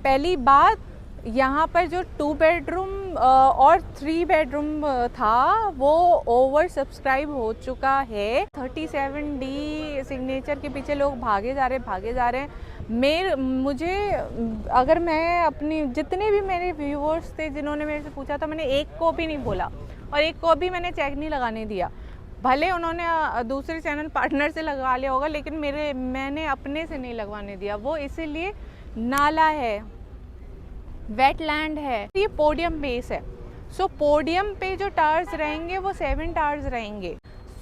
पहली बात, यहाँ पर जो 2 बेडरूम और 3 बेडरूम था वो ओवर सब्सक्राइब हो चुका है। 37D सिग्नेचर के पीछे लोग भागे जा रहे हैं। मुझे अगर मैं अपनी जितने भी मेरे व्यूअर्स थे जिन्होंने मेरे से पूछा था, मैंने एक को भी नहीं बोला और एक को भी मैंने चेक नहीं लगाने दिया। भले उन्होंने दूसरे चैनल पार्टनर से लगा लिया होगा, लेकिन मैंने अपने से नहीं लगवाने दिया। वो इसीलिए नाला है, वेटलैंड है, ये पोडियम बेस है। सो पोडियम पे जो टावर्स रहेंगे वो 7 टावर्स रहेंगे।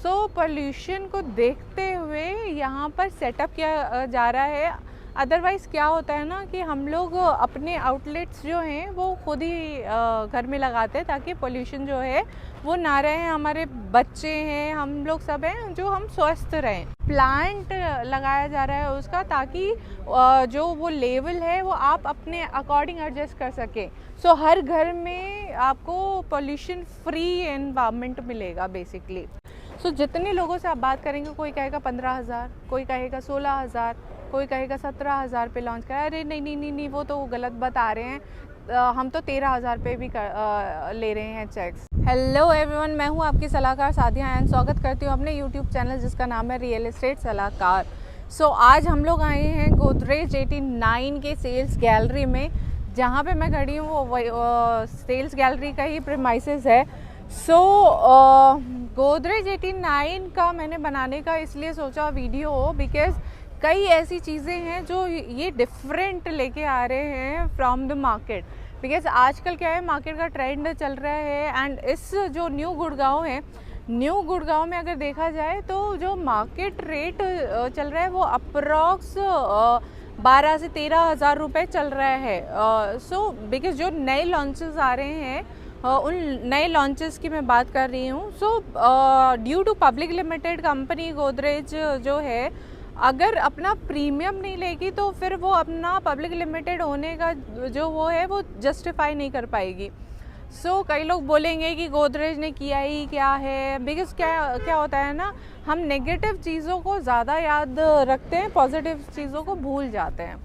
सो पोल्यूशन को देखते हुए यहाँ पर सेटअप किया जा रहा है। अदरवाइज़ क्या होता है ना कि हम लोग अपने आउटलेट्स जो हैं वो खुद ही घर में लगाते हैं ताकि पोल्यूशन जो है वो ना रहे। हमारे बच्चे हैं, हम लोग सब हैं, जो हम स्वस्थ रहें। प्लांट लगाया जा रहा है उसका, ताकि जो वो लेवल है वो आप अपने अकॉर्डिंग एडजस्ट कर सकें। सो हर घर में आपको पोल्यूशन फ्री एनवायरनमेंट मिलेगा बेसिकली। सो जितने लोगों से आप बात करेंगे, कोई कहेगा 15,000, कोई कहेगा 16,000, कोई कहेगा 17,000 पे लॉन्च करा। अरे नहीं, वो तो गलत बता रहे हैं। हम तो 13,000 पे भी ले रहे हैं चेक्स। हेलो एवरीवन, मैं हूँ आपकी सलाहकार सादिया एंड स्वागत करती हूँ अपने यूट्यूब चैनल जिसका नाम है रियल एस्टेट सलाहकार। आज हम लोग आए हैं गोदरेज 89 के सेल्स गैलरी में। जहाँ पे मैं खड़ी हूँ वो सेल्स गैलरी का ही प्रीमाइसेस है। गोदरेज 89 का मैंने बनाने का इसलिए सोचा वीडियो, बिकॉज कई ऐसी चीज़ें हैं जो ये डिफरेंट लेके आ रहे हैं फ्रॉम द मार्केट। बिकॉज आजकल क्या है, मार्केट का ट्रेंड चल रहा है। एंड इस जो न्यू गुड़गांव है, न्यू गुड़गांव में अगर देखा जाए तो जो मार्केट रेट चल रहा है वो अप्रॉक्स 12 से 13,000 रुपये चल रहा है। बिकॉज जो नए लॉन्चेस आ रहे हैं उन नए लॉन्चेस की मैं बात कर रही हूँ। Due to public limited company Godrej जो है, अगर अपना प्रीमियम नहीं लेगी तो फिर वो अपना पब्लिक लिमिटेड होने का जो वो है वो जस्टिफाई नहीं कर पाएगी। कई लोग बोलेंगे कि गोदरेज ने किया ही क्या है। बिकॉज क्या होता है ना, हम नेगेटिव चीज़ों को ज़्यादा याद रखते हैं, पॉजिटिव चीज़ों को भूल जाते हैं।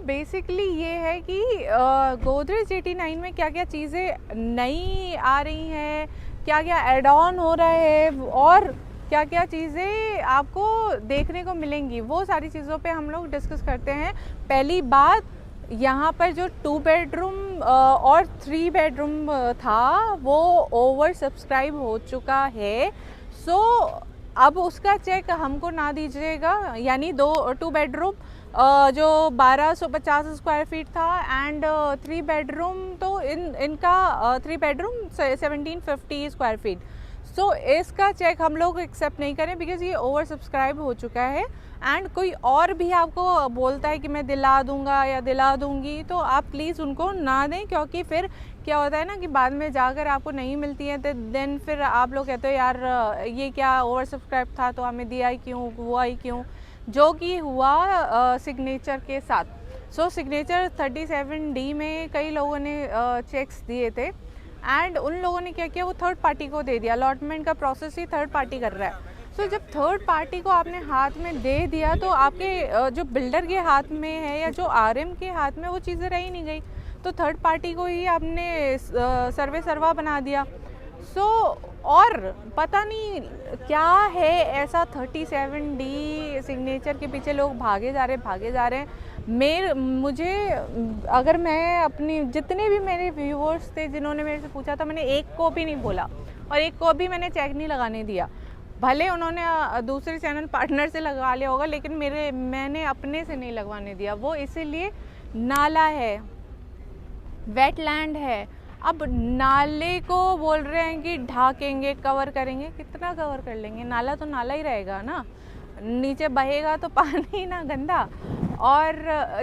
बेसिकली ये है कि गोदरेज 89 में क्या क्या चीज़ें नई आ रही हैं, क्या क्या एड ऑन हो रहा है और क्या क्या चीज़ें आपको देखने को मिलेंगी, वो सारी चीज़ों पे हम लोग डिस्कस करते हैं। पहली बात, यहाँ पर जो 2 बेडरूम और 3 बेडरूम था वो ओवर सब्सक्राइब हो चुका है। अब उसका चेक हमको ना दीजिएगा। यानी 2 बेडरूम जो 1250 स्क्वायर फीट था एंड 3 बेडरूम तो इनका 3 बेडरूम 1750 स्क्वायर फीट। इसका चेक हम लोग एक्सेप्ट नहीं करें बिकॉज ये ओवर सब्सक्राइब हो चुका है। एंड कोई और भी आपको बोलता है कि मैं दिला दूंगा या दिला दूंगी, तो आप प्लीज़ उनको ना दें, क्योंकि फिर क्या होता है ना कि बाद में जाकर आपको नहीं मिलती है तो देन फिर आप लोग कहते हो यार ये क्या ओवर सब्सक्राइब था तो हमें दिया ही क्यों, हुआ ही क्यों, जो कि हुआ सिग्नेचर के साथ। सिग्नेचर 37D में कई लोगों ने चेक्स दिए थे एंड उन लोगों ने क्या किया, वो थर्ड पार्टी को दे दिया। अलॉटमेंट का प्रोसेस ही थर्ड पार्टी कर रहा है। जब थर्ड पार्टी को आपने हाथ में दे दिया तो आपके जो बिल्डर के हाथ में है या जो RM के हाथ में वो चीज़ें रही नहीं गई, तो थर्ड पार्टी को ही आपने सर्वा बना दिया। और पता नहीं क्या है ऐसा 37D सिग्नेचर के पीछे लोग भागे जा रहे हैं। मुझे अगर मैं अपनी जितने भी मेरे व्यूअर्स थे जिन्होंने मेरे से पूछा था, मैंने एक को भी नहीं बोला और एक को भी मैंने चेक नहीं लगाने दिया। भले उन्होंने दूसरे चैनल पार्टनर से लगा लिया होगा, लेकिन मैंने अपने से नहीं लगवाने दिया। वो इसीलिए नाला है, वेटलैंड है। अब नाले को बोल रहे हैं कि ढाकेंगे, कवर करेंगे। कितना कवर कर लेंगे? नाला तो नाला ही रहेगा ना, नीचे बहेगा तो पानी ना गंदा। और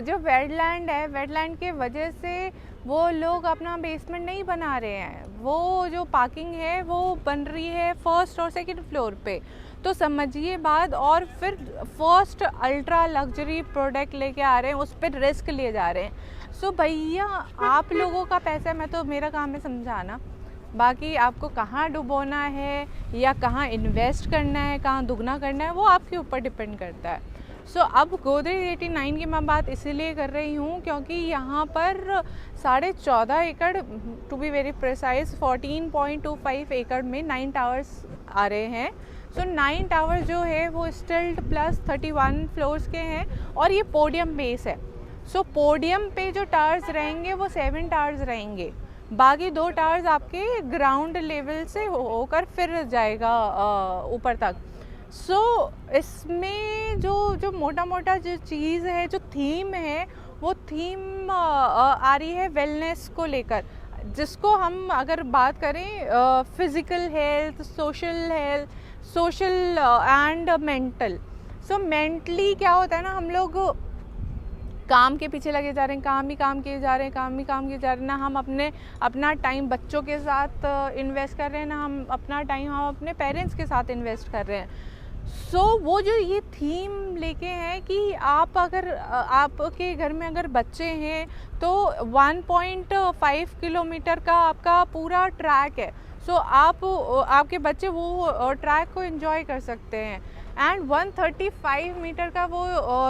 जो वेटलैंड है, वेटलैंड के वजह से वो लोग अपना बेसमेंट नहीं बना रहे हैं। वो जो पार्किंग है वो बन रही है फर्स्ट और सेकंड फ्लोर पे। तो समझिए बात। और फिर फर्स्ट अल्ट्रा लग्जरी प्रोडक्ट लेके आ रहे हैं, उस पर रिस्क लिए जा रहे हैं। भैया आप लोगों का पैसा, मैं तो मेरा काम है समझाना, बाकी आपको कहाँ डुबोना है या कहाँ इन्वेस्ट करना है, कहाँ दुगना करना है, वो आपके ऊपर डिपेंड करता है। सो अब गोदरेज 89 की मैं बात इसीलिए कर रही हूँ क्योंकि यहाँ पर 14.5 एकड़, टू बी वेरी प्रिसाइज 14.25 एकड़ में 9 टावर्स आ रहे हैं। सो 9 टावर जो है वो स्टिल्ट प्लस 31 फ्लोर्स के हैं और ये पोडियम बेस है। सो पोडियम पे जो टावर्स रहेंगे वो 7 टावर्स रहेंगे, बाकी 2 टावर्स आपके ग्राउंड लेवल से होकर फिर जाएगा ऊपर तक। सो इसमें जो मोटा मोटा जो चीज़ है, जो थीम है, वो थीम आ रही है वेलनेस को लेकर, जिसको हम अगर बात करें physical health, social and mental. So mentally क्या होता है ना, हम लोग काम के पीछे लगे जा रहे हैं, काम ही काम किए जा रहे हैं, काम ही काम किए जा रहे हैं, ना हम अपना टाइम बच्चों के साथ इन्वेस्ट कर रहे हैं, ना हम अपना टाइम हम अपने पेरेंट्स के साथ इन्वेस्ट कर रहे हैं। सो वो जो ये थीम लेके हैं कि आप अगर आपके घर में अगर बच्चे हैं तो 1.5 किलोमीटर का आपका पूरा ट्रैक है। सो आपके बच्चे वो ट्रैक को एंजॉय कर सकते हैं। एंड 135 मीटर का वो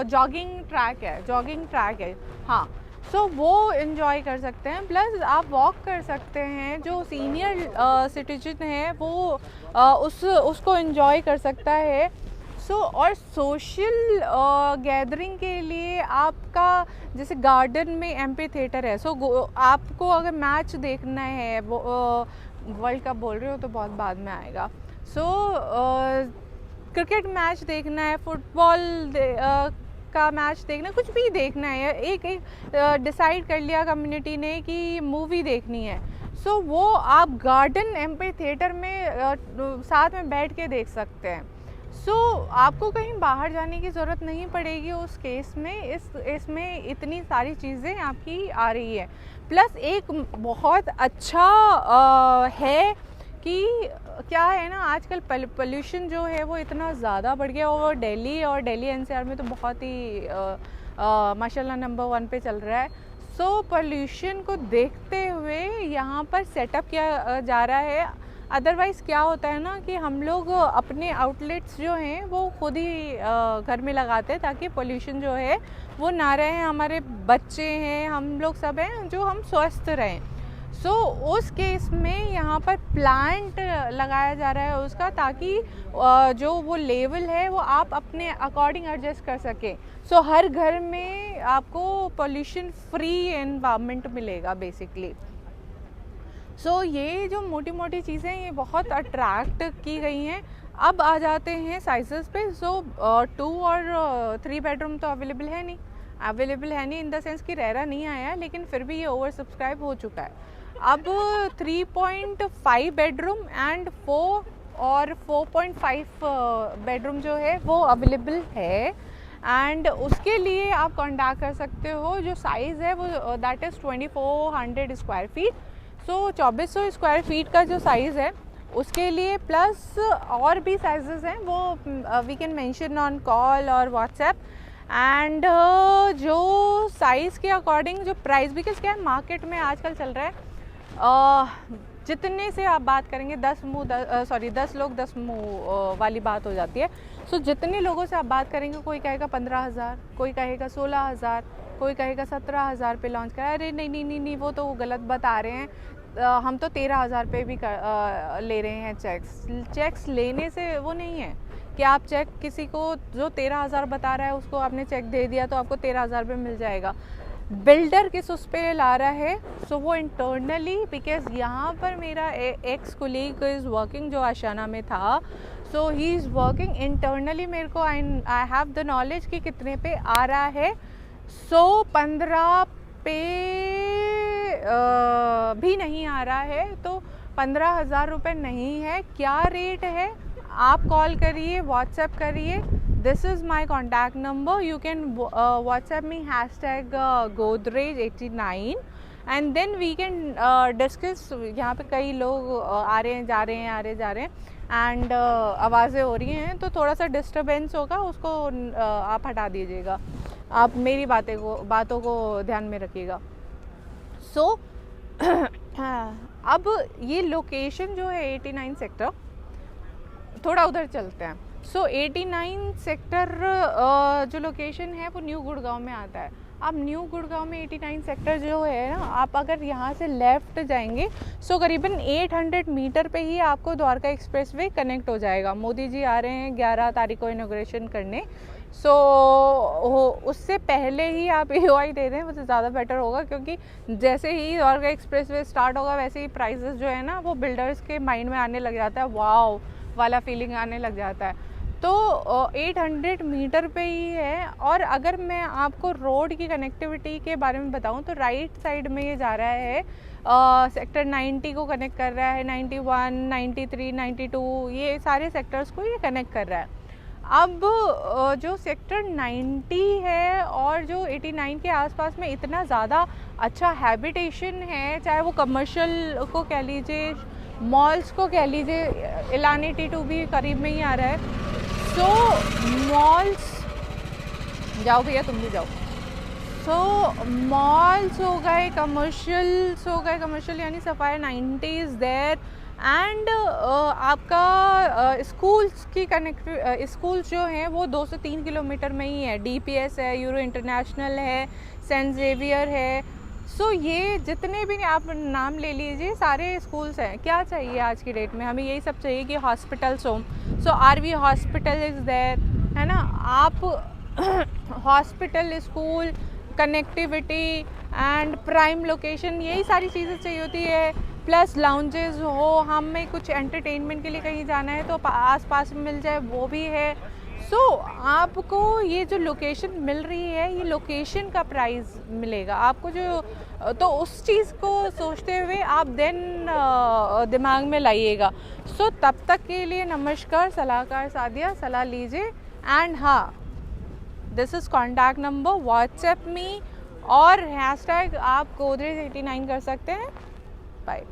जॉगिंग ट्रैक है। हाँ, सो वो इन्जॉय कर सकते हैं। प्लस आप वॉक कर सकते हैं, जो सीनियर सिटीजन है वो उसको इन्जॉय कर सकता है। और सोशल गैदरिंग के लिए आपका जैसे गार्डन में एम्पी थिएटर है। आपको अगर मैच देखना है, वो वर्ल्ड कप बोल रहे हो तो बहुत बाद में आएगा। क्रिकेट मैच देखना है, फुटबॉल का मैच देखना, कुछ भी देखना है, एक डिसाइड कर लिया कम्युनिटी ने कि मूवी देखनी है, वो आप गार्डन एम्पी थिएटर में साथ में बैठ के देख सकते हैं। आपको कहीं बाहर जाने की ज़रूरत नहीं पड़ेगी उस केस में। इसमें इतनी सारी चीज़ें आपकी आ रही है। प्लस एक बहुत अच्छा है कि क्या है ना, आजकल पोल्यूशन जो है वो इतना ज़्यादा बढ़ गया, और दिल्ली एनसीआर में तो बहुत ही माशाल्लाह नंबर 1 पे चल रहा है। पोल्यूशन को देखते हुए यहाँ पर सेटअप किया जा रहा है। अदरवाइज़ क्या होता है ना कि हम लोग अपने आउटलेट्स जो हैं वो खुद ही घर में लगाते हैं ताकि पोल्यूशन जो है वो ना रहे, हमारे बच्चे हैं, हम लोग सब हैं, जो हम स्वस्थ रहें। उस केस में यहाँ पर प्लांट लगाया जा रहा है उसका, ताकि जो वो लेवल है वो आप अपने अकॉर्डिंग एडजस्ट कर सकें। हर घर में आपको पोल्यूशन फ्री एनवायरनमेंट मिलेगा बेसिकली। ये जो मोटी मोटी चीज़ें ये बहुत अट्रैक्ट की गई हैं। अब आ जाते हैं साइजेस पे। 2 और 3 बेडरूम तो अवेलेबल है नहीं इन द सेंस कि रेरा नहीं आया, लेकिन फिर भी ये ओवर सब्सक्राइब हो चुका है। अब 3.5 बेडरूम एंड 4 और 4.5 बेडरूम जो है वो अवेलेबल है। एंड उसके लिए आप कॉन्टैक्ट कर सकते हो। जो साइज़ है वो that is 2400 square feet. 2400 square feet का जो साइज़ है उसके लिए, प्लस और भी साइजेस हैं, वो we can mention on call और व्हाट्सएप। एंड जो साइज़ के अकॉर्डिंग जो प्राइस, बिकॉज क्या है मार्केट में आजकल चल रहा है जितने से आप बात करेंगे 10 लोग 10 मुँह वाली बात हो जाती है। जितने लोगों से आप बात करेंगे, कोई कहेगा 15,000, कोई कहेगा 16,000, कोई कहेगा 17,000 पे लॉन्च करा। अरे नहीं, वो तो गलत बता रहे हैं। हम तो 13,000 पे भी ले रहे हैं चेक्स लेने से वो नहीं है कि आप चेक किसी को जो 13,000 बता रहा है उसको आपने चेक दे दिया तो आपको 13,000 पे मिल जाएगा। बिल्डर किस उस पर ला रहा है, वो इंटरनली, बिकॉज यहाँ पर मेरा एक्स कोलीग इज़ वर्किंग जो आशाना में था, ही इज़ वर्किंग इंटरनली। मेरे को आई हैव द नॉलेज कि कितने पे आ रहा है। 15 पे भी नहीं आ रहा है, तो 15,000 रुपये नहीं है। क्या रेट है आप कॉल करिए, व्हाट्सएप करिए। This is my contact number, you can WhatsApp me #Godrej89 and then we can discuss. यहाँ पे कई लोग आ रहे हैं जा रहे हैं एंड आवाज़ें हो रही हैं, तो थोड़ा सा डिस्टर्बेंस होगा, उसको आप हटा दीजिएगा। आप मेरी बातों को ध्यान में रखिएगा। अब ये लोकेशन जो है 89 सेक्टर, थोड़ा उधर चलते हैं। सो 89 सेक्टर जो लोकेशन है वो न्यू गुड़गांव में आता है। अब न्यू गुड़गांव में 89 सेक्टर जो है ना, आप अगर यहाँ से लेफ़्ट जाएंगे सो करीबन 800 मीटर पे ही आपको द्वारका एक्सप्रेसवे कनेक्ट हो जाएगा। मोदी जी आ रहे हैं 11 तारीख को इनॉग्रेशन करने, सो उससे पहले ही आप AOI दे दें, उससे ज़्यादा बेटर होगा, क्योंकि जैसे ही द्वारका एक्सप्रेसवे स्टार्ट होगा वैसे ही प्राइसेस जो है ना वो बिल्डर्स के माइंड में आने लग जाता है, वाव वाला फीलिंग आने लग जाता है। तो 800 मीटर पे ही है। और अगर मैं आपको रोड की कनेक्टिविटी के बारे में बताऊं तो राइट साइड में ये जा रहा है, सेक्टर 90 को कनेक्ट कर रहा है, 91, 93, 92, ये सारे सेक्टर्स को ये कनेक्ट कर रहा है। अब जो सेक्टर 90 है और जो 89 के आसपास में इतना ज़्यादा अच्छा हैबिटेशन है, चाहे वो कमर्शियल को कह लीजिए, मॉल्स को कह लीजिए, इलानी T2 भी करीब में ही आ रहा है। सो मॉल्स, जाओ भैया तुम भी जाओ। सो मॉल्स हो गए, कमर्शियल्स हो गए, कमर्शियल यानी सफायर 90 इज़ देयर। एंड आपका स्कूल्स की स्कूल्स जो हैं वो 2 से 3 किलोमीटर में ही है। DPS है, यूरो इंटरनेशनल है, सेंट जेवियर है। सो ये जितने भी आप नाम ले लीजिए सारे स्कूल्स हैं। क्या चाहिए आज की डेट में, हमें यही सब चाहिए कि हॉस्पिटल्स हो। सो RV हॉस्पिटल इज़ देयर, है ना। आप hospital, school, connectivity and prime location, यही सारी चीज़ें चाहिए होती है। प्लस लाउंजेस हो, हमें कुछ एंटरटेनमेंट के लिए कहीं जाना है तो आस पास में मिल जाए, वो भी है। सो आपको ये जो लोकेशन मिल रही है, ये लोकेशन का प्राइस मिलेगा आपको जो, तो उस चीज़ को सोचते हुए आप देन दिमाग में लाइएगा। सो तब तक के लिए नमस्कार, सलाहकार सादिया, सलाह लीजिए। एंड हाँ, this is contact number, WhatsApp me और हैशटैग आप गोदरेज 89 कर सकते हैं। बाय।